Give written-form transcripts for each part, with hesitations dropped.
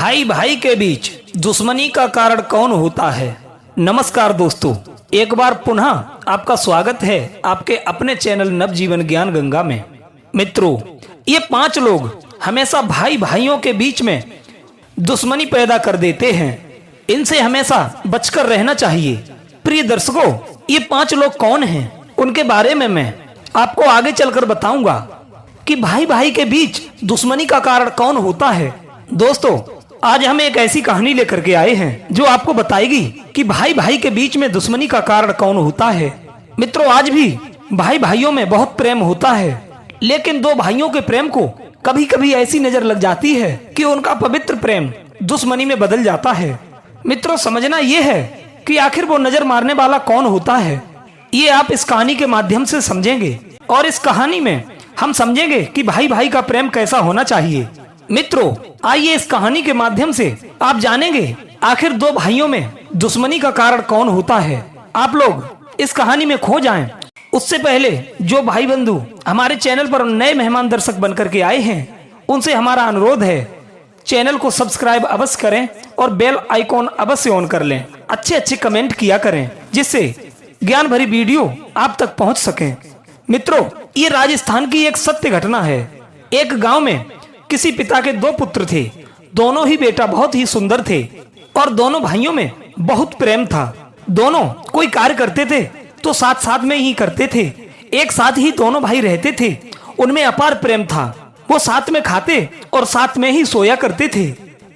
भाई भाई के बीच दुश्मनी का कारण कौन होता है। नमस्कार दोस्तों, एक बार पुनः आपका स्वागत है आपके अपने चैनल नवजीवन ज्ञान गंगा में। मित्रों, ये 5 लोग हमेशा भाई भाइयों के बीच में दुश्मनी पैदा कर देते हैं। इनसे हमेशा बचकर रहना चाहिए। प्रिय दर्शकों, ये 5 लोग कौन हैं, उनके बारे में मैं आपको आगे चलकर बताऊंगा कि भाई भाई के बीच दुश्मनी का कारण कौन होता है। दोस्तों, आज हम एक ऐसी कहानी लेकर के आए हैं जो आपको बताएगी कि भाई भाई के बीच में दुश्मनी का कारण कौन होता है। मित्रों, आज भी भाई भाइयों में बहुत प्रेम होता है, लेकिन 2 भाइयों के प्रेम को कभी कभी ऐसी नजर लग जाती है कि उनका पवित्र प्रेम दुश्मनी में बदल जाता है। मित्रों, समझना यह है कि आखिर वो नजर मारने वाला कौन होता है। ये आप इस कहानी के माध्यम से समझेंगे और इस कहानी में हम समझेंगे कि भाई भाई का प्रेम कैसा होना चाहिए। मित्रों, आइए इस कहानी के माध्यम से आप जानेंगे आखिर 2 भाइयों में दुश्मनी का कारण कौन होता है। आप लोग इस कहानी में खो जाएं। उससे पहले जो भाई बंधु हमारे चैनल पर नए मेहमान दर्शक बनकर के आए हैं, उनसे हमारा अनुरोध है, चैनल को सब्सक्राइब अवश्य करें और बेल आइकॉन अवश्य ऑन कर लें। अच्छे अच्छे कमेंट किया करें, जिससे ज्ञान भरी वीडियो आप तक पहुंच सके। मित्रों, ये राजस्थान की एक सत्य घटना है। एक गांव में किसी पिता के 2 पुत्र थे। दोनों ही बेटा बहुत ही सुंदर थे और दोनों भाइयों में बहुत प्रेम था। दोनों कोई कार्य करते थे तो साथ साथ में ही करते थे। एक साथ ही दोनों भाई रहते थे। उनमें अपार प्रेम था। वो साथ में खाते और साथ में ही सोया करते थे।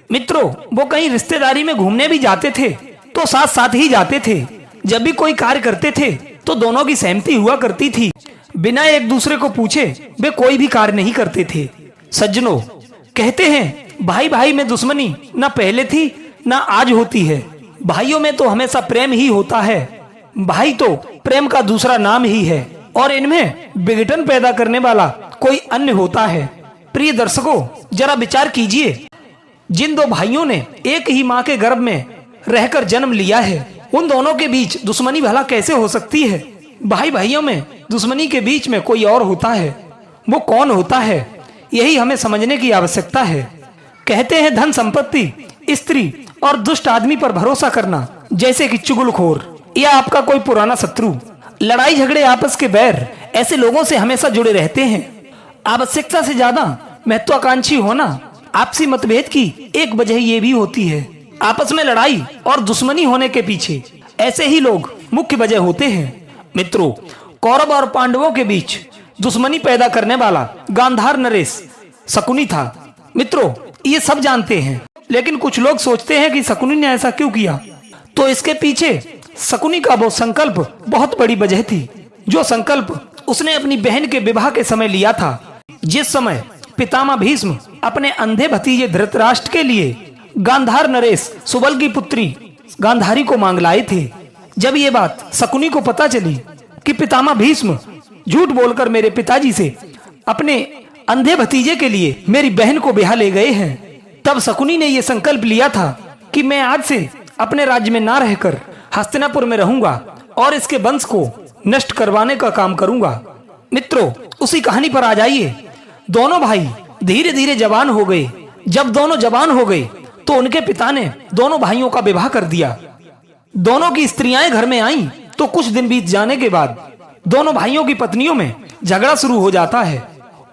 मित्रों, वो कहीं रिश्तेदारी में घूमने भी जाते थे तो साथ साथ ही जाते थे। जब भी कोई कार्य करते थे तो दोनों की सहमति हुआ करती थी। बिना एक दूसरे को पूछे वे कोई भी कार्य नहीं करते थे। सज्जनों, कहते हैं भाई भाई में दुश्मनी न पहले थी न आज होती है। भाइयों में तो हमेशा प्रेम ही होता है। भाई तो प्रेम का दूसरा नाम ही है और इनमें विघटन पैदा करने वाला कोई अन्य होता है। प्रिय दर्शकों, जरा विचार कीजिए, जिन 2 भाइयों ने एक ही माँ के गर्भ में रहकर जन्म लिया है, उन दोनों के बीच दुश्मनी भला कैसे हो सकती है। भाई भाइयों में दुश्मनी के बीच में कोई और होता है। वो कौन होता है, यही हमें समझने की आवश्यकता है। कहते हैं धन संपत्ति, स्त्री और दुष्ट आदमी पर भरोसा करना, जैसे कि चुगलखोर या आपका कोई पुराना शत्रु, लड़ाई झगड़े, आपस के बैर, ऐसे लोगों से हमेशा जुड़े रहते हैं। आवश्यकता से ज्यादा महत्वाकांक्षी होना आपसी मतभेद की एक वजह ये भी होती है। आपस में लड़ाई और दुश्मनी होने के पीछे ऐसे ही लोग मुख्य वजह होते हैं। मित्रों, कौरव और पांडवों के बीच दुश्मनी पैदा करने वाला गांधार नरेश शकुनी था। मित्रों, ये सब जानते हैं, लेकिन कुछ लोग सोचते हैं कि शकुनी ने ऐसा क्यों किया। तो इसके पीछे शकुनी का वो संकल्प बहुत बड़ी वजह थी, जो संकल्प उसने अपनी बहन के विवाह के समय लिया था। जिस समय पितामह भीष्म अपने अंधे भतीजे धृतराष्ट्र के लिए गांधार नरेश सुबल की पुत्री गांधारी को मांग लाए थे। जब ये बात शकुनी को पता चली कि पितामह भीष्म झूठ बोलकर मेरे पिताजी से अपने अंधे भतीजे के लिए मेरी बहन को ब्याह ले गए हैं, तब शकुनी ने यह संकल्प लिया था कि मैं आज से अपने राज्य में ना रहकर हस्तिनापुर में रहूंगा और इसके वंश को नष्ट करवाने का काम करूंगा। मित्रों, उसी कहानी पर आ जाइए। दोनों भाई धीरे धीरे जवान हो गए। जब दोनों जवान हो गए तो उनके पिता ने दोनों भाइयों का विवाह कर दिया। दोनों की स्त्रियां घर में आईं तो कुछ दिन बीत जाने के बाद दोनों भाइयों की पत्नियों में झगड़ा शुरू हो जाता है।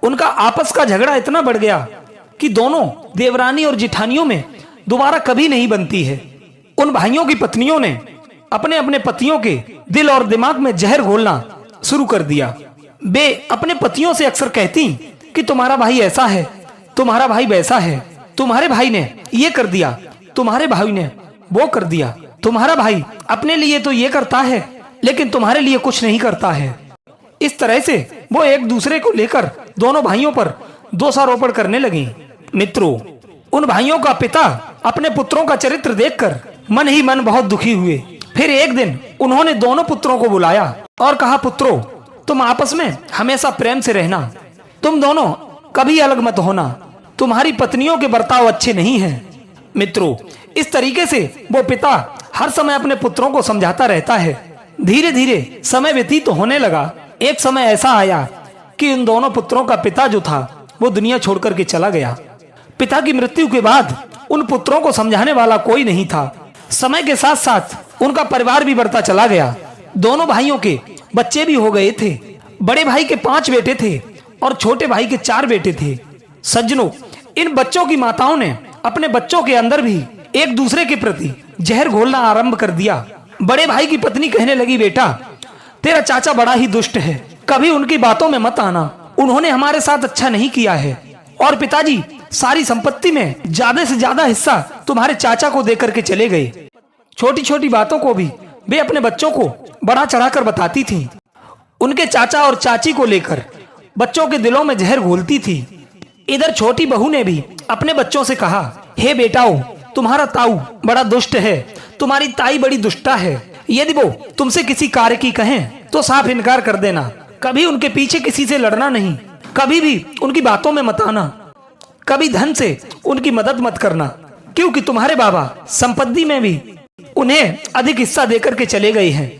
उनका आपस का झगड़ा इतना बढ़ गया कि दोनों देवरानी और जिठानियों में दोबारा कभी नहीं बनती है। उन भाइयों की पत्नियों ने अपने अपने पतियों के दिल और दिमाग में जहर घोलना शुरू कर दिया। वे अपने पतियों से अक्सर कहती कि तुम्हारा भाई ऐसा है, तुम्हारा भाई वैसा है, तुम्हारे भाई ने ये कर दिया, तुम्हारे भाई ने वो कर दिया, तुम्हारा भाई अपने लिए तो ये करता है लेकिन तुम्हारे लिए कुछ नहीं करता है। इस तरह से वो एक दूसरे को लेकर दोनों भाइयों पर दोषारोपण करने लगी। मित्रों, उन भाइयों का पिता अपने पुत्रों का चरित्र देखकर मन ही मन बहुत दुखी हुए। फिर एक दिन उन्होंने दोनों पुत्रों को बुलाया और कहा, पुत्रों, तुम आपस में हमेशा प्रेम से रहना। तुम दोनों कभी अलग मत होना। तुम्हारी पत्नियों के बर्ताव अच्छे नहीं हैं। मित्रों, इस तरीके से वो पिता हर समय अपने पुत्रों को समझाता रहता है। धीरे धीरे समय व्यतीत होने लगा। एक समय ऐसा आया कि उन दोनों पुत्रों का पिता जो था वो दुनिया छोड़कर के चला गया। पिता की मृत्यु के बाद उन पुत्रों को समझाने वाला कोई नहीं था। समय के साथ साथ उनका परिवार भी बढ़ता चला गया। दोनों भाइयों के बच्चे भी हो गए थे। बड़े भाई के 5 बेटे थे और छोटे भाई के 4 बेटे थे। सज्जनों, इन बच्चों की माताओं ने अपने बच्चों के अंदर भी एक दूसरे के प्रति जहर घोलना आरंभ कर दिया। बड़े भाई की पत्नी कहने लगी, बेटा तेरा चाचा बड़ा ही दुष्ट है, कभी उनकी बातों में मत आना, उन्होंने हमारे साथ अच्छा नहीं किया है। और पिताजी सारी संपत्ति में ज्यादा से ज्यादा हिस्सा तुम्हारे चाचा को देकर के चले गए। छोटी छोटी बातों को भी वे अपने बच्चों को बढ़ा चढ़ाकर बताती थी। उनके चाचा और चाची को लेकर बच्चों के दिलों में जहर घोलती थी। इधर छोटी बहू ने भी अपने बच्चों से कहा, हे बेटाओ, तुम्हारा ताऊ बड़ा दुष्ट है, तुम्हारी ताई बड़ी दुष्टा है। यदि वो तुमसे किसी कार्य की कहें तो साफ इनकार कर देना। कभी उनके पीछे किसी से लड़ना नहीं, कभी भी उनकी बातों में मत आना, कभी धन से उनकी मदद मत करना, क्योंकि तुम्हारे बाबा संपत्ति में भी उन्हें अधिक हिस्सा देकर के चले गए हैं।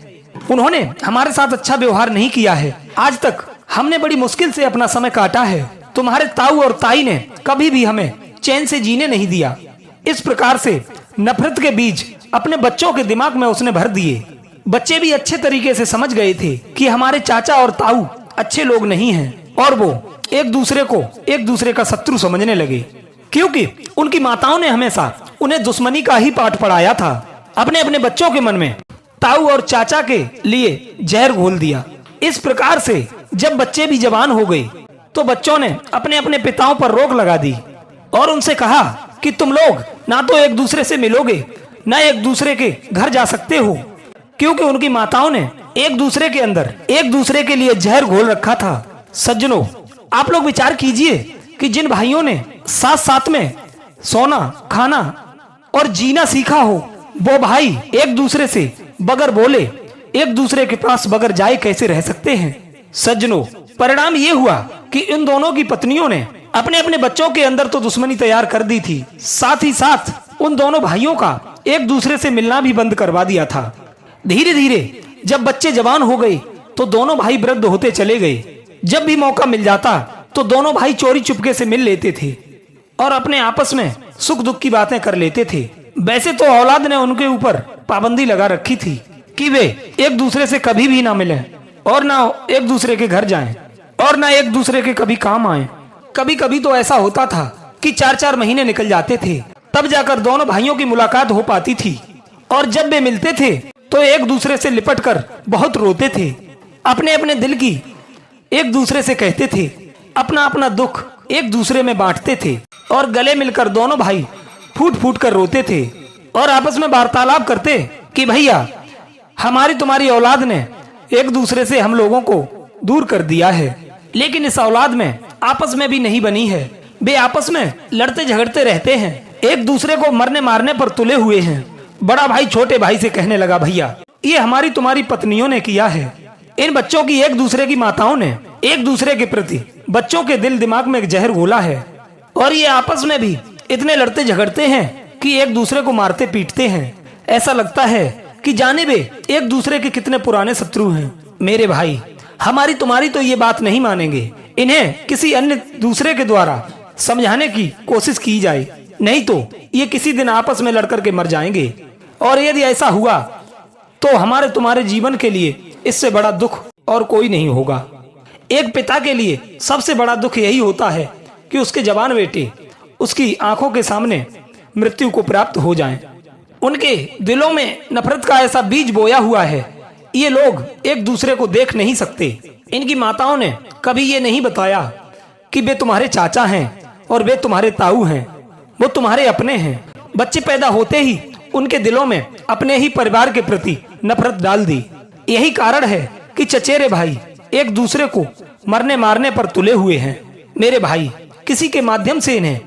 उन्होंने हमारे साथ अच्छा व्यवहार नहीं किया है। आज तक हमने बड़ी मुश्किल से अपना समय काटा है। तुम्हारे ताऊ और ताई ने कभी भी हमें चैन से जीने नहीं दिया। इस प्रकार से नफरत के बीज अपने बच्चों के दिमाग में उसने भर दिए। बच्चे भी अच्छे तरीके से समझ गए थे कि हमारे चाचा और ताऊ अच्छे लोग नहीं हैं और वो एक दूसरे को एक दूसरे का शत्रु समझने लगे, क्योंकि उनकी माताओं ने हमेशा उन्हें दुश्मनी का ही पाठ पढ़ाया था। अपने अपने बच्चों के मन में ताऊ और चाचा के लिए जहर घोल दिया। इस प्रकार से जब बच्चे भी जवान हो गए तो बच्चों ने अपने अपने पिताओं पर रोक लगा दी और उनसे कहा कि तुम लोग ना तो एक दूसरे से मिलोगे, ना एक दूसरे के घर जा सकते हो, क्योंकि उनकी माताओं ने एक दूसरे के अंदर एक दूसरे के लिए जहर घोल रखा था। सज्जनों, आप लोग विचार कीजिए कि जिन भाइयों ने साथ साथ में सोना, खाना और जीना सीखा हो, वो भाई एक दूसरे से बगैर बोले एक दूसरे के पास बगैर जाए कैसे रह सकते हैं। सज्जनों, परिणाम ये हुआ कि इन दोनों की पत्नियों ने अपने अपने बच्चों के अंदर तो दुश्मनी तैयार कर दी थी, साथ ही साथ उन दोनों भाइयों का एक दूसरे से मिलना भी बंद करवा दिया था। धीरे धीरे जब बच्चे जवान हो गए तो दोनों भाई वृद्ध होते चले गए। जब भी मौका मिल जाता तो दोनों भाई चोरी चुपके से मिल लेते थे और अपने आपस में सुख दुख की बातें कर लेते थे। वैसे तो औलाद ने उनके ऊपर पाबंदी लगा रखी थी कि वे एक दूसरे से कभी भी ना मिलें और ना एक दूसरे के घर जाएं और ना एक दूसरे के कभी काम आए। कभी कभी तो ऐसा होता था कि 4-4 महीने निकल जाते थे, तब जाकर दोनों भाइयों की मुलाकात हो पाती थी। और जब वे मिलते थे तो एक दूसरे से लिपट कर बहुत रोते थे, अपने अपने दिल की एक दूसरे से कहते थे, अपना अपना दुख एक दूसरे में बांटते थे और गले मिलकर दोनों भाई फूट फूट कर रोते थे और आपस में वार्तालाप करते कि भैया, हमारी तुम्हारी औलाद ने एक दूसरे से हम लोगों को दूर कर दिया है, लेकिन इस औलाद में आपस में भी नहीं बनी है। वे आपस में लड़ते झगड़ते रहते हैं, एक दूसरे को मरने मारने पर तुले हुए हैं। बड़ा भाई छोटे भाई से कहने लगा, भैया ये हमारी तुम्हारी पत्नियों ने किया है। इन बच्चों की एक दूसरे की माताओं ने एक दूसरे के प्रति बच्चों के दिल दिमाग में एक जहर घोला है और ये आपस में भी इतने लड़ते झगड़ते हैं कि एक दूसरे को मारते पीटते हैं। ऐसा लगता है कि जाने वे एक दूसरे के कितने पुराने शत्रु हैं। मेरे भाई, हमारी तुम्हारी तो ये बात नहीं मानेंगे। इन्हें किसी अन्य दूसरे के द्वारा समझाने की कोशिश की जाए, नहीं तो ये किसी दिन आपस में लड़कर के मर जाएंगे। और यदि ऐसा हुआ तो हमारे तुम्हारे जीवन के लिए इससे बड़ा दुख और कोई नहीं होगा। एक पिता के लिए सबसे बड़ा दुख यही होता है कि उसके जवान बेटे उसकी आंखों के सामने मृत्यु को प्राप्त हो जाएं। उनके दिलों में नफरत का ऐसा बीज बोया हुआ है, ये लोग एक दूसरे को देख नहीं सकते। इनकी माताओं ने कभी ये नहीं बताया कि वे तुम्हारे चाचा हैं और वे तुम्हारे ताऊ हैं, वो तुम्हारे अपने हैं। बच्चे पैदा होते ही उनके दिलों में अपने ही परिवार के प्रति नफरत डाल दी। यही कारण है कि चचेरे भाई एक दूसरे को मरने मारने पर तुले हुए हैं। मेरे भाई, किसी के माध्यम से इन्हें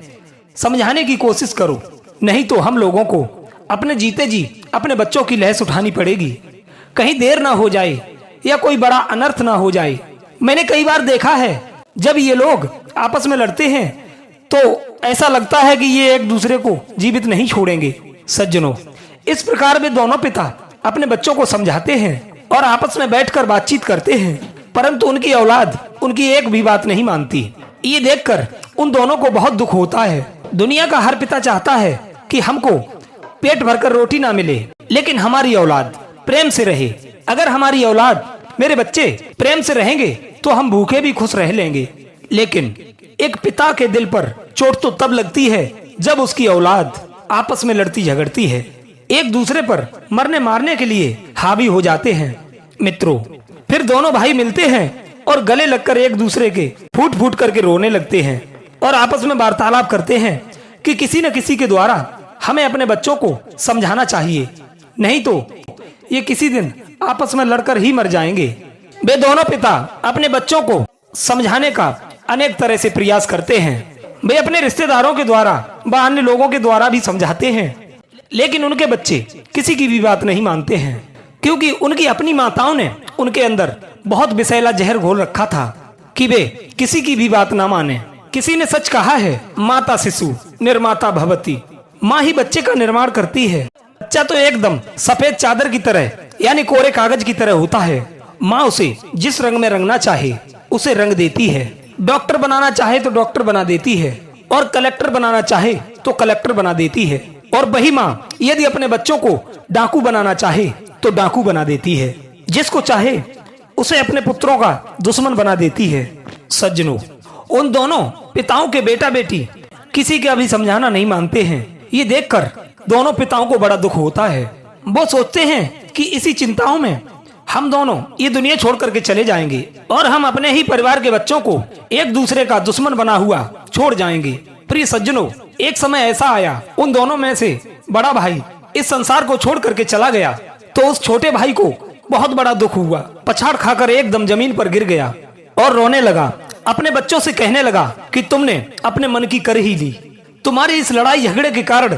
समझाने की कोशिश करो, नहीं तो हम लोगों को अपने जीते जी अपने बच्चों की लहस उठानी पड़ेगी। कहीं देर ना हो जाए या कोई बड़ा अनर्थ ना हो जाए। मैंने कई बार देखा है जब ये लोग आपस में लड़ते हैं तो ऐसा लगता है कि ये एक दूसरे को जीवित नहीं छोड़ेंगे। सज्जनों, इस प्रकार वे दोनों पिता अपने बच्चों को समझाते हैं और आपस में बैठकर बातचीत करते हैं, परंतु उनकी औलाद उनकी एक भी बात नहीं मानती। ये देखकर उन दोनों को बहुत दुख होता है। दुनिया का हर पिता चाहता है कि हमको पेट भरकर रोटी ना मिले, लेकिन हमारी औलाद प्रेम से रहे। अगर हमारी औलाद, मेरे बच्चे प्रेम से रहेंगे तो हम भूखे भी खुश रह लेंगे। लेकिन एक पिता के दिल पर चोट तो तब लगती है जब उसकी औलाद आपस में लड़ती झगड़ती है, एक दूसरे पर मरने मारने के लिए हावी हो जाते हैं। मित्रों, फिर दोनों भाई मिलते हैं और गले लगकर एक दूसरे के फूट फूट करके रोने लगते हैं और आपस में वार्तालाप करते हैं कि किसी न किसी के द्वारा हमें अपने बच्चों को समझाना चाहिए, नहीं तो ये किसी दिन आपस में लड़कर ही मर जाएंगे। वे दोनों पिता अपने बच्चों को समझाने का अनेक तरह से प्रयास करते हैं। वे अपने रिश्तेदारों के द्वारा व अन्य लोगों के द्वारा भी समझाते हैं, लेकिन उनके बच्चे किसी की भी बात नहीं मानते हैं, क्योंकि उनकी अपनी माताओं ने उनके अंदर बहुत विषैला जहर घोल रखा था कि वे किसी की भी बात ना माने। किसी ने सच कहा है, माता शिशु निर्माता भवती, माँ ही बच्चे का निर्माण करती है। बच्चा तो एकदम सफेद चादर की तरह यानी कोरे कागज की तरह होता है। माँ उसे जिस रंग में रंगना चाहे उसे रंग देती है। डॉक्टर बनाना चाहे तो डॉक्टर बना देती है और कलेक्टर बनाना चाहे तो कलेक्टर बना देती है। और वही माँ यदि अपने बच्चों को डाकू बनाना चाहे तो डाकू बना देती है, जिसको चाहे उसे अपने पुत्रों का दुश्मन बना देती है। सज्जनों, उन दोनों पिताओं के बेटा बेटी किसी का भी समझाना नहीं मानते हैं। ये देखकर दोनों पिताओं को बड़ा दुख होता है। वो सोचते हैं कि इसी चिंताओं में हम दोनों ये दुनिया छोड़ करके चले जाएंगे और हम अपने ही परिवार के बच्चों को एक दूसरे का दुश्मन बना हुआ छोड़ जाएंगे। प्रिय सज्जनों, एक समय ऐसा आया, उन दोनों में से बड़ा भाई इस संसार को छोड़ करके चला गया तो उस छोटे भाई को बहुत बड़ा दुख हुआ। पछाड़ खाकर एकदम जमीन पर गिर गया और रोने लगा। अपने बच्चों से कहने लगा कि तुमने अपने मन की कर ही ली। तुम्हारी इस लड़ाई झगड़े के कारण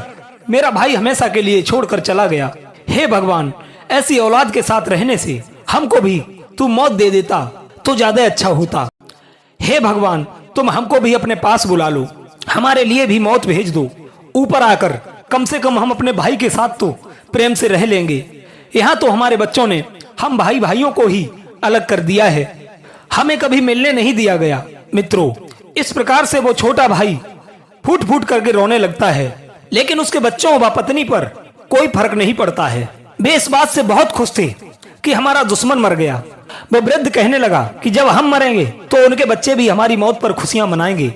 मेरा भाई हमेशा के लिए छोड़कर चला गया। हे भगवान, ऐसी औलाद के साथ रहने से हमको भी तू मौत दे देता तो ज्यादा अच्छा होता। हे भगवान, तुम हमको भी अपने पास बुला लो, हमारे लिए भी मौत भेज दो। ऊपर आकर कम से कम हम अपने भाई के साथ तो प्रेम से रह लेंगे। यहाँ तो हमारे बच्चों ने हम भाई भाइयों को ही अलग कर दिया है, हमें कभी मिलने नहीं दिया गया। मित्रों, इस प्रकार से वो छोटा भाई फूट फूट करके रोने लगता है, लेकिन उसके बच्चों व पत्नी पर कोई फर्क नहीं पड़ता है। वे इस बात से बहुत खुश थे कि हमारा दुश्मन मर गया। वो वृद्ध कहने लगा कि जब हम मरेंगे तो उनके बच्चे भी हमारी मौत पर खुशियां मनाएंगे।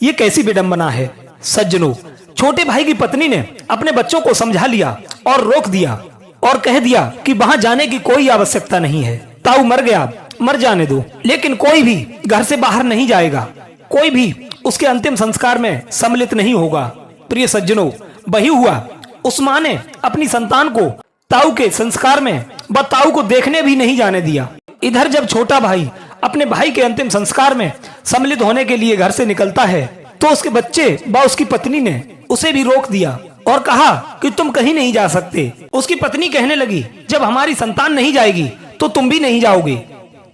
ये कैसी विडंबना है। सज्जनों, छोटे भाई की पत्नी ने अपने बच्चों को समझा लिया और रोक दिया और कह दिया कि वहां जाने की कोई आवश्यकता नहीं है। ताऊ मर गया, मर जाने दो, लेकिन कोई भी घर से बाहर नहीं जाएगा, कोई भी उसके अंतिम संस्कार में सम्मिलित नहीं होगा। प्रिय सज्जनों, वही हुआ। उस माँ ने अपनी संतान को ताऊ के संस्कार में व ताऊ को देखने भी नहीं जाने दिया। इधर जब छोटा भाई अपने भाई के अंतिम संस्कार में सम्मिलित होने के लिए घर से निकलता है तो उसके बच्चे व उसकी पत्नी ने उसे भी रोक दिया और कहा कि तुम कहीं नहीं जा सकते। उसकी पत्नी कहने लगी, जब हमारी संतान नहीं जाएगी तो तुम भी नहीं जाओगे।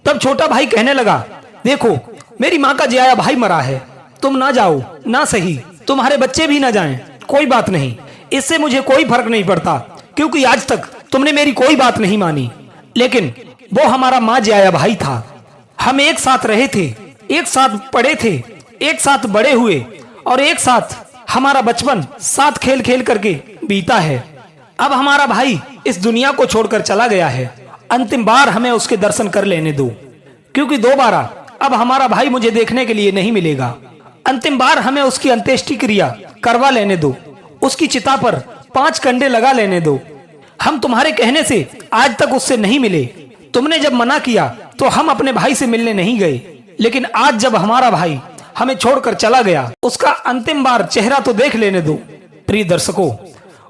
तब छोटा भाई कहने लगा, देखो मेरी माँ का जियाया भाई मरा है, तुम ना जाओ ना सही, तुम्हारे बच्चे भी ना जाएं, कोई बात नहीं, इससे मुझे कोई फर्क नहीं पड़ता, क्योंकि आज तक तुमने मेरी कोई बात नहीं मानी। लेकिन वो हमारा माँ जियाया भाई था, हम एक साथ रहे थे, एक साथ पढ़े थे, एक साथ बड़े हुए और एक साथ हमारा बचपन साथ खेल खेल करके बीता है। अब हमारा भाई इस दुनिया को छोड़कर चला गया है, अंतिम बार हमें उसके दर्शन कर लेने दो, क्योंकि दोबारा अब हमारा भाई मुझे देखने के लिए नहीं मिलेगा। अंतिम बार हमें उसकी अंत्येष्टि क्रिया करवा लेने दो, उसकी चिता पर 5 कंडे लगा लेने दो। हम तुम्हारे कहने से आज तक उससे नहीं मिले। तुमने जब मना किया तो हम अपने भाई से मिलने नहीं गए, लेकिन आज जब हमारा भाई हमें छोड़कर चला गया, उसका अंतिम बार चेहरा तो देख लेने दो। प्रिय दर्शकों,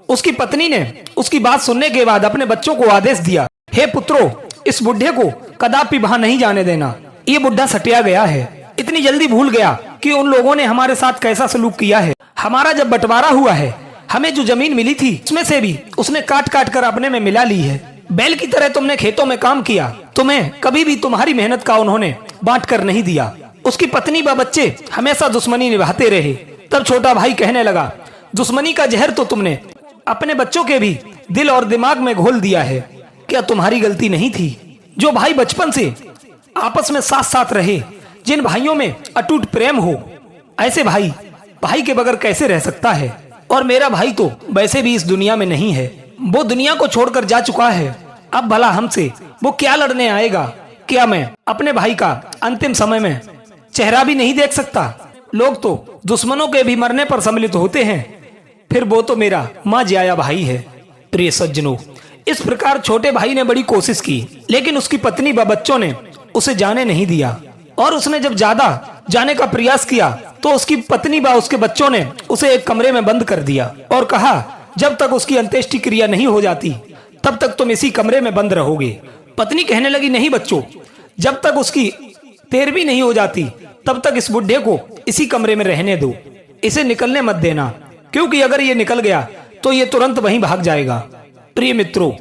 उसकी पत्नी ने उसकी बात सुनने के बाद अपने बच्चों को आदेश दिया, हे पुत्रों, इस बुढ़े को कदापि वहां नहीं जाने देना। ये बुढ़ा सटिया गया है, इतनी जल्दी भूल गया कि उन लोगों ने हमारे साथ कैसा सलूक किया है। हमारा जब बंटवारा हुआ है, हमें जो जमीन मिली थी उसमें से भी उसने काट काट कर अपने में मिला ली है। बैल की तरह तुमने खेतों में काम किया, तुम्हें कभी भी तुम्हारी मेहनत का उन्होंने बांट कर नहीं दिया। उसकी पत्नी व बच्चे हमेशा दुश्मनी निभाते रहे। तब छोटा भाई कहने लगा, दुश्मनी का जहर तो तुमने अपने बच्चों के भी दिल और दिमाग में घोल दिया है। क्या तुम्हारी गलती नहीं थी? जो भाई बचपन से आपस में साथ साथ रहे, जिन भाइयों में अटूट प्रेम हो, ऐसे भाई के बगैर कैसे रह सकता है? और मेरा भाई तो वैसे भी इस दुनिया में नहीं है, वो दुनिया को छोड़कर जा चुका है। अब भला हमसे वो क्या लड़ने आएगा? क्या मैं अपने भाई का अंतिम समय में चेहरा भी नहीं देख सकता? लोग तो दुश्मनों के भी मरने पर सम्मिलित होते हैं, फिर वो तो मेरा माँ जिया भाई है। प्रिय सज्जनों, इस प्रकार छोटे भाई ने बड़ी कोशिश की, लेकिन उसकी पत्नी व बच्चों ने उसे जाने नहीं दिया। और उसने जब ज्यादा जाने का प्रयास किया तो उसकी पत्नी व उसके बच्चों ने उसे एक कमरे में बंद कर दिया और कहा, जब तक उसकी अंत्येष्टि क्रिया नहीं हो जाती तब तक तुम इसी कमरे में बंद रहोगे। पत्नी कहने लगी, नहीं बच्चों, जब तक उसकी 13वीं नहीं हो जाती तब तक इस बुढ़े को इसी कमरे में रहने दो, इसे निकलने मत देना, क्योंकि अगर ये निकल गया तो ये तुरंत वहीं भाग जाएगा। प्रिय मित्रों,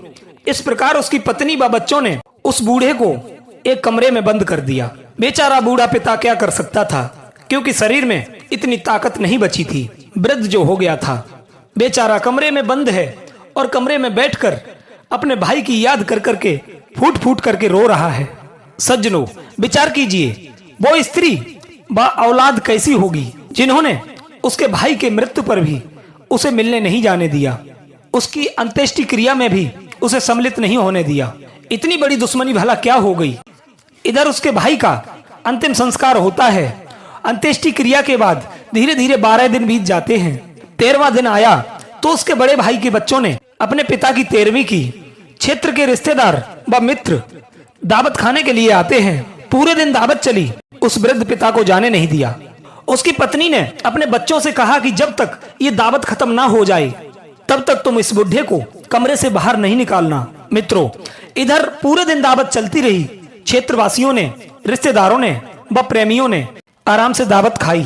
इस प्रकार उसकी पत्नी व बच्चों ने उस बूढ़े को एक कमरे में बंद कर दिया। बेचारा बूढ़ा पिता क्या कर सकता था, क्योंकि शरीर में इतनी ताकत नहीं बची थी, वृद्ध जो हो गया था। बेचारा कमरे में बंद है और कमरे में बैठकर अपने भाई की याद कर करके फूट फूट करके रो रहा है। सज्जनों, विचार कीजिए, वो स्त्री व औलाद कैसी होगी जिन्होंने उसके भाई के मृत्यु पर भी उसे मिलने नहीं जाने दिया, उसकी अंत्येष्टि क्रिया में भी उसे सम्मिलित नहीं होने दिया। इतनी बड़ी दुश्मनी भला क्या हो गई? इधर उसके भाई का अंतिम संस्कार होता है, अंत्येष्टि क्रिया के बाद धीरे धीरे 12 दिन बीत जाते हैं। 13वां दिन आया तो उसके बड़े भाई के बच्चों ने अपने पिता की 13वीं की। क्षेत्र के रिश्तेदार व मित्र दावत खाने के लिए आते हैं। पूरे दिन दावत चली, उस वृद्ध पिता को जाने नहीं दिया। उसकी पत्नी ने अपने बच्चों से कहा कि जब तक ये दावत खत्म ना हो जाए तब तक तुम इस बुढ़े को कमरे से बाहर नहीं निकालना। मित्रों, इधर पूरे दिन दावत चलती रही। क्षेत्रवासियों ने, रिश्तेदारों ने व प्रेमियों ने आराम से दावत खाई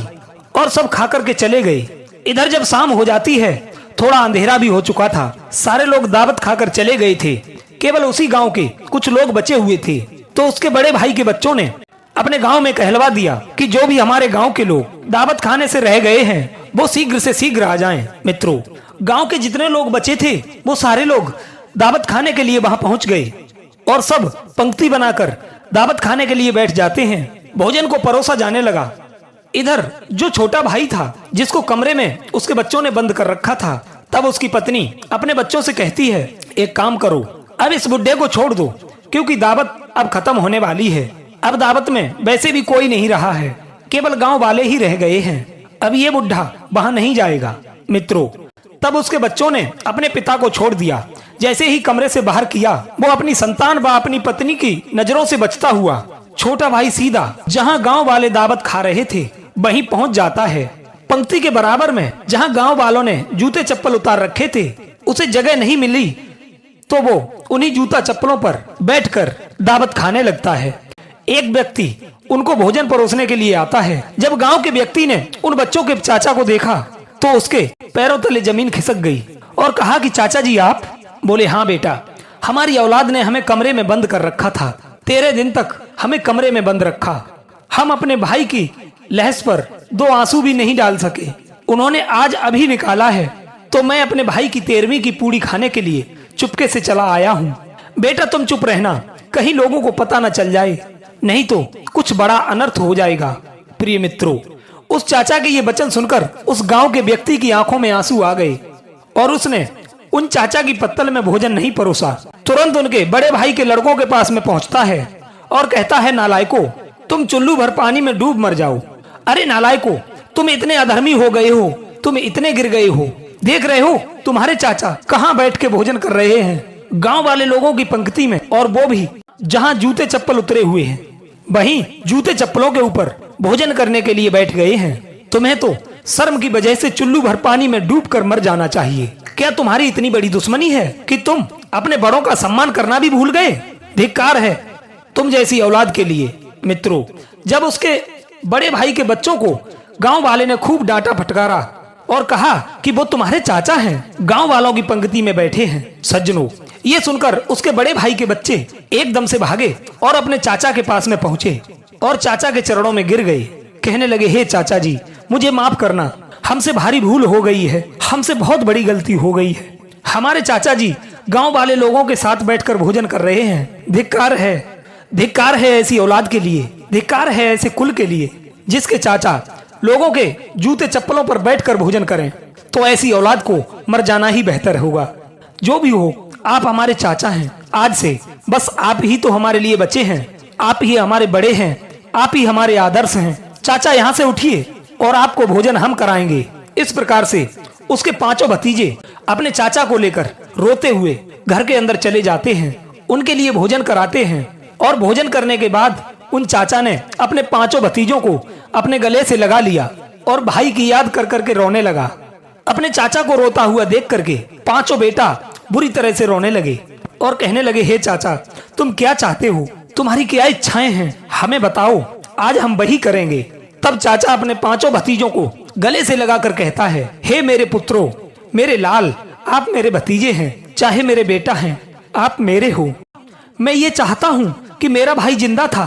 और सब खा करके चले गए। इधर जब शाम हो जाती है, थोड़ा अंधेरा भी हो चुका था, सारे लोग दावत खाकर चले गए थे, केवल उसी गांव के कुछ लोग बचे हुए थे। तो उसके बड़े भाई के बच्चों ने अपने गांव में कहलवा दिया कि जो भी हमारे गांव के लोग दावत खाने से रह गए हैं वो शीघ्र से शीघ्र आ जाएं। मित्रों, गांव के जितने लोग बचे थे वो सारे लोग दावत खाने के लिए वहां पहुंच गए और सब पंक्ति बनाकर दावत खाने के लिए बैठ जाते हैं। भोजन को परोसा जाने लगा। इधर जो छोटा भाई था, जिसको कमरे में उसके बच्चों ने बंद कर रखा था, तब उसकी पत्नी अपने बच्चों से कहती है, एक काम करो, अब इस बुढ़े को छोड़ दो, क्योंकि दावत अब खत्म होने वाली है। अब दावत में वैसे भी कोई नहीं रहा है, केवल गांव वाले ही रह गए हैं। अब ये बुढ़ा वहां नहीं जाएगा। मित्रों, तब उसके बच्चों ने अपने पिता को छोड़ दिया। जैसे ही कमरे से बाहर किया, वो अपनी संतान व अपनी पत्नी की नजरों से बचता हुआ छोटा भाई सीधा जहां गांव वाले दावत खा रहे थे वहीं पहुंच जाता है। पंक्ति के बराबर में जहां गांव वालों ने जूते चप्पल उतार रखे थे, उसे जगह नहीं मिली तो वो उन्हीं जूता चप्पलों पर बैठकर दावत खाने लगता है। एक व्यक्ति उनको भोजन परोसने के लिए आता है। जब गांव के व्यक्ति ने उन बच्चों के चाचा को देखा तो उसके पैरों तले जमीन खिसक गई और कहा कि चाचा जी आप? बोले, हाँ बेटा, हमारी औलाद ने हमें कमरे में बंद कर रखा था, 13 दिन तक हमें कमरे में बंद रखा। हम अपने भाई की लहस पर 2 आंसू भी नहीं डाल सके, उन्होंने आज अभी निकाला है, तो मैं अपने भाई की 13वीं की पूड़ी खाने के लिए चुपके से चला आया हूँ। बेटा तुम चुप रहना, कहीं लोगों को पता न चल जाए, नहीं तो कुछ बड़ा अनर्थ हो जाएगा। प्रिय मित्रों, उस चाचा के ये वचन सुनकर उस गांव के व्यक्ति की आंखों में आंसू आ गए और उसने उन चाचा की पत्तल में भोजन नहीं परोसा। तुरंत उनके बड़े भाई के लड़कों के पास में पहुंचता है और कहता है, नालायकों, तुम चुल्लू भर पानी में डूब मर जाओ। अरे नालायकों, तुम इतने अधर्मी हो गए हो, तुम इतने गिर गए हो, देख रहे हो तुम्हारे चाचा कहाँ बैठ के भोजन कर रहे हैं, गांव वाले लोगों की पंक्ति में, और वो भी जहाँ जूते चप्पल उतरे हुए हैं, वहीं जूते चप्पलों के ऊपर भोजन करने के लिए बैठ गए हैं। तुम्हें तो शर्म की वजह से चुल्लू भर पानी में डूबकर मर जाना चाहिए। क्या तुम्हारी इतनी बड़ी दुश्मनी है कि तुम अपने बड़ों का सम्मान करना भी भूल गए? धिक्कार है तुम जैसी औलाद के लिए। मित्रों, जब उसके बड़े भाई के बच्चों को गांव वाले ने खूब डांटा फटकारा और कहा कि वो तुम्हारे चाचा हैं, गांव वालों की पंक्ति में बैठे हैं। सज्जनों, ये सुनकर उसके बड़े भाई के बच्चे एकदम से भागे और अपने चाचा के पास में पहुंचे और चाचा के चरणों में गिर गए। कहने लगे, हे चाचा जी, मुझे माफ करना, हमसे भारी भूल हो गई है, हमसे बहुत बड़ी गलती हो गई है। हमारे चाचा जी गांव वाले लोगों के साथ बैठकर भोजन कर रहे हैं। धिक्कार है ऐसी औलाद के लिए, धिक्कार है ऐसे कुल के लिए जिसके चाचा लोगों के जूते चप्पलों पर बैठकर भोजन करें। तो ऐसी औलाद को मर जाना ही बेहतर होगा। जो भी हो, आप हमारे चाचा हैं। आज से बस आप ही तो हमारे लिए बचे हैं, आप ही हमारे बड़े हैं, आप ही हमारे आदर्श हैं। चाचा यहाँ से उठिए और आपको भोजन हम कराएंगे। इस प्रकार से उसके पांचों भतीजे अपने चाचा को लेकर रोते हुए घर के अंदर चले जाते हैं, उनके लिए भोजन कराते हैं। और भोजन करने के बाद उन चाचा ने अपने पांचों भतीजों को अपने गले से लगा लिया और भाई की याद कर करके रोने लगा। अपने चाचा को रोता हुआ देख करके पांचों बेटा बुरी तरह से रोने लगे और कहने लगे, हे चाचा, तुम क्या चाहते हो? तुम्हारी क्या इच्छाएं हैं? हमें बताओ, आज हम वही करेंगे। तब चाचा अपने पांचों भतीजों को गले से लगाकर कहता है, हे मेरे पुत्रों, मेरे लाल, आप मेरे भतीजे हैं, चाहे मेरे बेटा हैं, आप मेरे हो। मैं ये चाहता हूँ कि मेरा भाई जिंदा था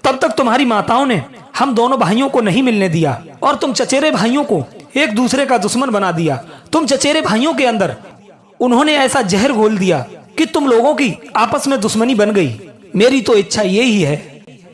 तब तक तुम्हारी माताओं ने हम दोनों भाइयों को नहीं मिलने दिया और तुम चचेरे भाइयों को एक दूसरे का दुश्मन बना दिया। तुम चचेरे भाइयों के अंदर उन्होंने ऐसा जहर घोल दिया कि तुम लोगों की आपस में दुश्मनी बन गई। मेरी तो इच्छा यही है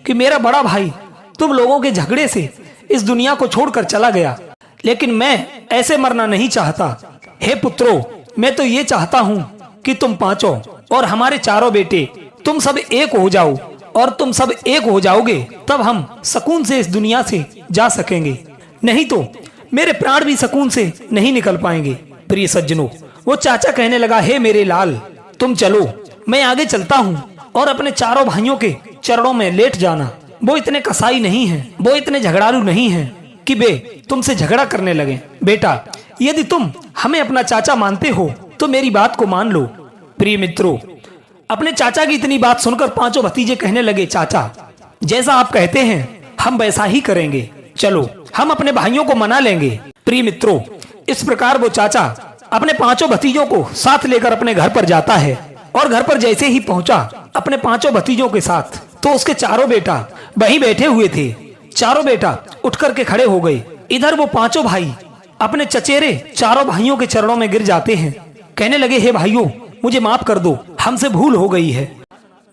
कि मेरा बड़ा भाई तुम लोगों के झगड़े से इस दुनिया को छोड़कर चला गया, लेकिन मैं ऐसे मरना नहीं चाहता। हे पुत्रों, मैं तो ये चाहता हूँ कि तुम पांचों और हमारे चारों बेटे तुम सब एक हो जाओ, और तुम सब एक हो जाओगे तब हम सुकून से इस दुनिया से जा सकेंगे, नहीं तो मेरे प्राण भी सुकून से नहीं निकल पाएंगे। प्रिय सज्जनों, वो चाचा कहने लगा, हे मेरे लाल, तुम चलो, मैं आगे चलता हूँ और अपने चारों भाइयों के चरणों में लेट जाना। वो इतने कसाई नहीं हैं, वो इतने झगड़ालू नहीं हैं कि वे तुमसे झगड़ा करने लगे। बेटा, यदि तुम हमें अपना चाचा मानते हो तो मेरी बात को मान लो। प्रिय मित्रों, अपने चाचा की इतनी बात सुनकर पांचों भतीजे कहने लगे, चाचा, जैसा आप कहते हैं हम वैसा ही करेंगे। चलो, हम अपने भाइयों को मना लेंगे। प्रिय मित्रों, इस प्रकार वो चाचा अपने पांचों भतीजों को साथ लेकर अपने घर पर जाता है और घर पर जैसे ही पहुंचा अपने पांचों भतीजों के साथ, तो उसके चारों बेटा वहीं बैठे हुए थे। चारों बेटा उठ करके खड़े हो गए। इधर वो पांचों भाई अपने चचेरे चारों भाइयों के चरणों में गिर जाते हैं, कहने लगे, हे भाइयों, मुझे माफ कर दो, हमसे भूल हो गई है।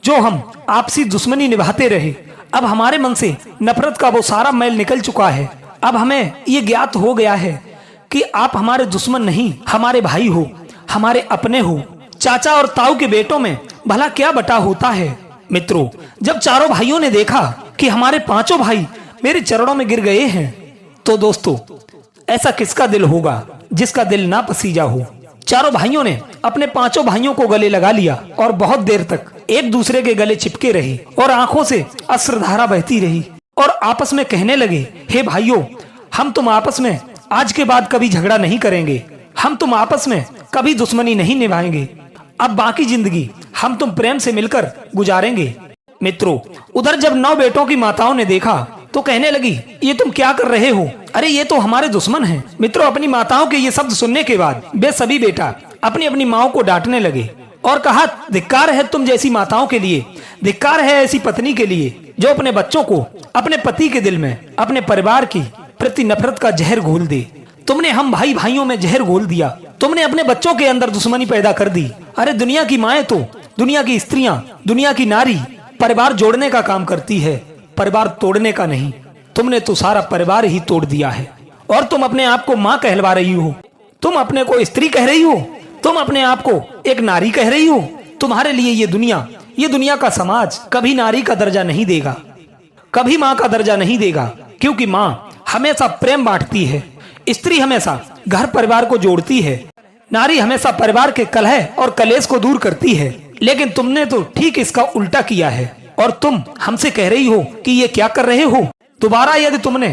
जो हम आपसी दुश्मनी निभाते रहे, अब हमारे मन से नफरत का वो सारा मैल निकल चुका है। अब हमें ये ज्ञात हो गया है कि आप हमारे दुश्मन नहीं, हमारे भाई हो, हमारे अपने हो। चाचा और ताऊ के बेटों में भला क्या बटा होता है? मित्रों, जब चारों भाइयों ने देखा कि हमारे पांचों भाई मेरे चरणों में गिर गए हैं, तो दोस्तों, ऐसा किसका दिल होगा जिसका दिल ना पसीजा हो। चारों भाइयों ने अपने पांचों भाइयों को गले लगा लिया और बहुत देर तक एक दूसरे के गले चिपके रहे और आंखों से अश्रुधारा बहती रही और आपस में कहने लगे, हे भाइयों, हम तुम आपस में आज के बाद कभी झगड़ा नहीं करेंगे, हम तुम आपस में कभी दुश्मनी नहीं निभाएंगे, अब बाकी जिंदगी हम तुम प्रेम से मिलकर गुजारेंगे। मित्रों, उधर जब 9 बेटों की माताओं ने देखा तो कहने लगी, ये तुम क्या कर रहे हो? अरे ये तो हमारे दुश्मन हैं। मित्रों, अपनी माताओं के ये शब्द सुनने के बाद वे सभी बेटा अपनी अपनी माओ को डांटने लगे और कहा, धिक्कार है तुम जैसी माताओं के लिए, धिक्कार है ऐसी पत्नी के लिए जो अपने बच्चों को अपने पति के दिल में अपने परिवार की प्रति नफरत का जहर घोल दे। तुमने हम भाई भाइयों में जहर घोल दिया, तुमने अपने बच्चों के अंदर दुश्मनी पैदा कर दी। अरे दुनिया की माएं तो, दुनिया की स्त्रियां, दुनिया की नारी परिवार जोड़ने का काम करती है, परिवार तोड़ने का नहीं। तुमने तो सारा परिवार ही तोड़ दिया है और तुम अपने आप को माँ कहलवा रही हो, तुम अपने को स्त्री कह रही हो, तुम अपने आप को एक नारी कह रही हो। तुम्हारे लिए ये दुनिया का समाज कभी नारी का दर्जा नहीं देगा, कभी माँ का दर्जा नहीं देगा, क्योंकि माँ हमेशा प्रेम बांटती है, स्त्री हमेशा घर परिवार को जोड़ती है, नारी हमेशा परिवार के कलह और कलेश को दूर करती है। लेकिन तुमने तो ठीक इसका उल्टा किया है और तुम हमसे कह रही हो कि ये क्या कर रहे हो। दोबारा यदि तुमने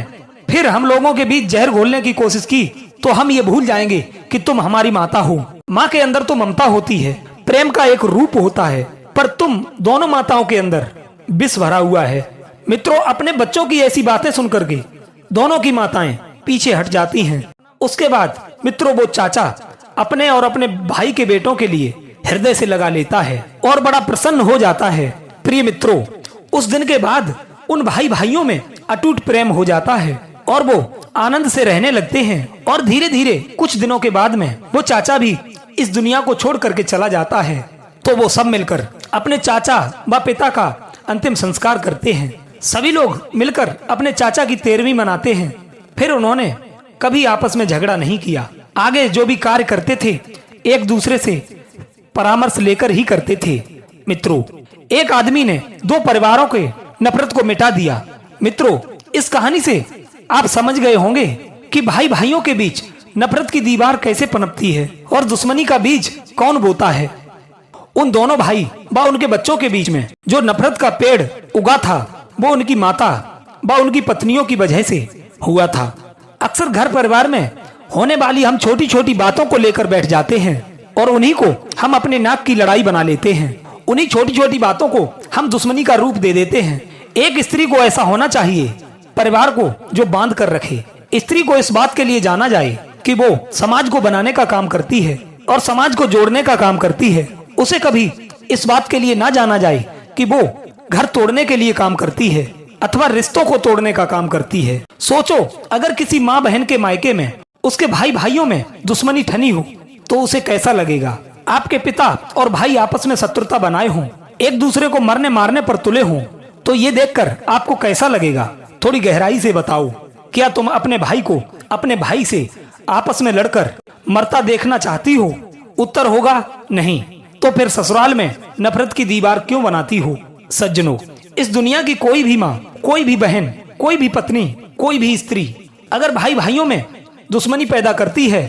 फिर हम लोगों के बीच जहर घोलने की कोशिश की तो हम ये भूल जाएंगे कि तुम हमारी माता हो। माँ के अंदर तो ममता होती है, प्रेम का एक रूप होता है, पर तुम दोनों माताओं के अंदर विष भरा हुआ है। मित्रों, अपने बच्चों की ऐसी बातें सुन करके दोनों की माताएं पीछे हट जाती हैं। उसके बाद मित्रों, वो चाचा अपने और अपने भाई के बेटों के लिए हृदय से लगा लेता है और बड़ा प्रसन्न हो जाता है। प्रिय मित्रों, उस दिन के बाद उन भाई भाइयों में अटूट प्रेम हो जाता है और वो आनंद से रहने लगते हैं और धीरे धीरे कुछ दिनों के बाद में वो चाचा भी इस दुनिया को छोड़ करके चला जाता है। तो वो सब मिलकर अपने चाचा व पिता का अंतिम संस्कार करते हैं। सभी लोग मिलकर अपने चाचा की 13वीं मनाते हैं। फिर उन्होंने कभी आपस में झगड़ा नहीं किया। आगे जो भी कार्य करते थे एक दूसरे से परामर्श लेकर ही करते थे। मित्रों, एक आदमी ने दो परिवारों के नफरत को मिटा दिया। मित्रों, इस कहानी से आप समझ गए होंगे कि भाई भाइयों के बीच नफरत की दीवार कैसे पनपती है और दुश्मनी का बीज कौन बोता है। उन दोनों भाई व उनके बच्चों के बीच में जो नफरत का पेड़ उगा था वो उनकी माता व उनकी पत्नियों की वजह से हुआ था। अक्सर घर परिवार में होने वाली हम छोटी छोटी बातों को लेकर बैठ जाते हैं और उन्हीं को हम अपने नाक की लड़ाई बना लेते हैं। उन्हीं छोटी छोटी बातों को हम दुश्मनी का रूप दे देते हैं। एक स्त्री को ऐसा होना चाहिए परिवार को जो बांध कर रखे। स्त्री को इस बात के लिए जाना जाए कि वो समाज को बनाने का काम करती है और समाज को जोड़ने का काम करती है। उसे कभी इस बात के लिए ना जाना जाए कि वो घर तोड़ने के लिए काम करती है अथवा रिश्तों को तोड़ने का काम करती है। सोचो, अगर किसी माँ बहन के मायके में उसके भाई भाइयों में दुश्मनी ठनी हो तो उसे कैसा लगेगा। आपके पिता और भाई आपस में शत्रुता बनाए हों, एक दूसरे को मरने मारने पर तुले हों, तो ये देखकर आपको कैसा लगेगा। थोड़ी गहराई से बताओ, क्या तुम अपने भाई को अपने भाई से आपस में लड़कर मरता देखना चाहती हो? उत्तर होगा नहीं। तो फिर ससुराल में नफरत की दीवार क्यों बनाती हो? सज्जनों, इस दुनिया की कोई भी माँ, कोई भी बहन, कोई भी पत्नी, कोई भी स्त्री अगर भाई भाइयों में दुश्मनी पैदा करती है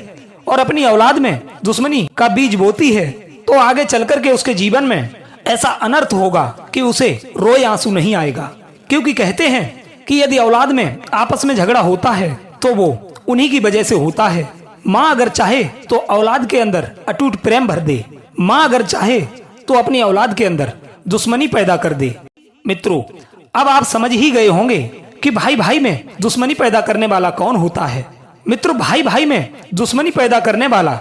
और अपनी औलाद में दुश्मनी का बीज बोती है तो आगे चलकर के उसके जीवन में ऐसा अनर्थ होगा कि उसे रोए आंसू नहीं आएगा। क्योंकि कहते हैं कि यदि औलाद में आपस में झगड़ा होता है तो वो उन्हीं की वजह से होता है। माँ अगर चाहे तो औलाद के अंदर अटूट प्रेम भर दे, माँ अगर चाहे तो अपनी औलाद के अंदर दुश्मनी पैदा कर दे। मित्रों, अब आप समझ ही गए होंगे कि भाई भाई में दुश्मनी पैदा करने वाला कौन होता है। मित्रों, भाई भाई में दुश्मनी पैदा करने वाला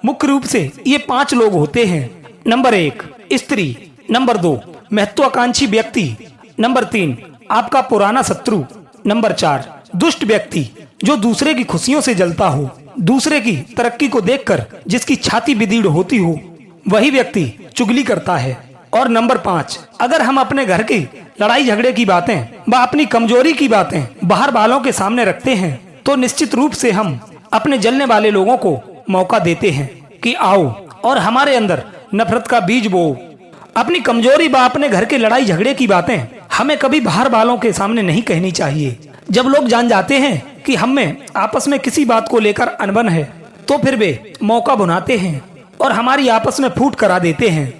मुख्य रूप से ये 5 लोग होते हैं। नंबर 1 स्त्री, नंबर 2 महत्वाकांक्षी व्यक्ति, नंबर 3 आपका पुराना शत्रु, नंबर 4 दुष्ट व्यक्ति जो दूसरे की खुशियों से जलता हो, दूसरे की तरक्की को देखकर जिसकी छाती बिदीड़ होती हो, वही व्यक्ति चुगली करता है। और नंबर 5 अगर हम अपने घर की लड़ाई झगड़े की बातें व अपनी कमजोरी की बातें बाहर वालों के सामने रखते हैं तो निश्चित रूप से हम अपने जलने वाले लोगों को मौका देते हैं कि आओ और हमारे अंदर नफरत का बीज बो। अपनी कमजोरी व अपने घर के लड़ाई झगड़े की बातें हमें कभी बाहर वालों के सामने नहीं कहनी चाहिए। जब लोग जान जाते हैं कि हम में आपस में किसी बात को लेकर अनबन है तो फिर वे मौका बुनाते हैं और हमारी आपस में फूट करा देते हैं।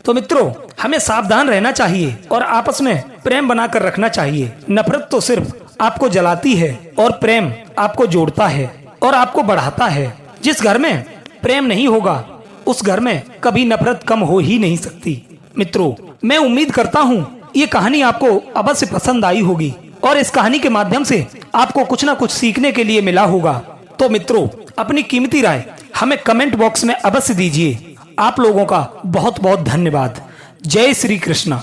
तो मित्रों, हमें सावधान रहना चाहिए और आपस में प्रेम बनाकर रखना चाहिए। नफरत तो सिर्फ आपको जलाती है और प्रेम आपको जोड़ता है और आपको बढ़ाता है। जिस घर में प्रेम नहीं होगा उस घर में कभी नफरत कम हो ही नहीं सकती। मित्रों, मैं उम्मीद करता हूँ ये कहानी आपको अवश्य पसंद आई होगी और इस कहानी के माध्यम से आपको कुछ न कुछ सीखने के लिए मिला होगा। तो मित्रों, अपनी कीमती राय हमें कमेंट बॉक्स में अवश्य दीजिए। आप लोगों का बहुत बहुत धन्यवाद। जय श्री कृष्णा।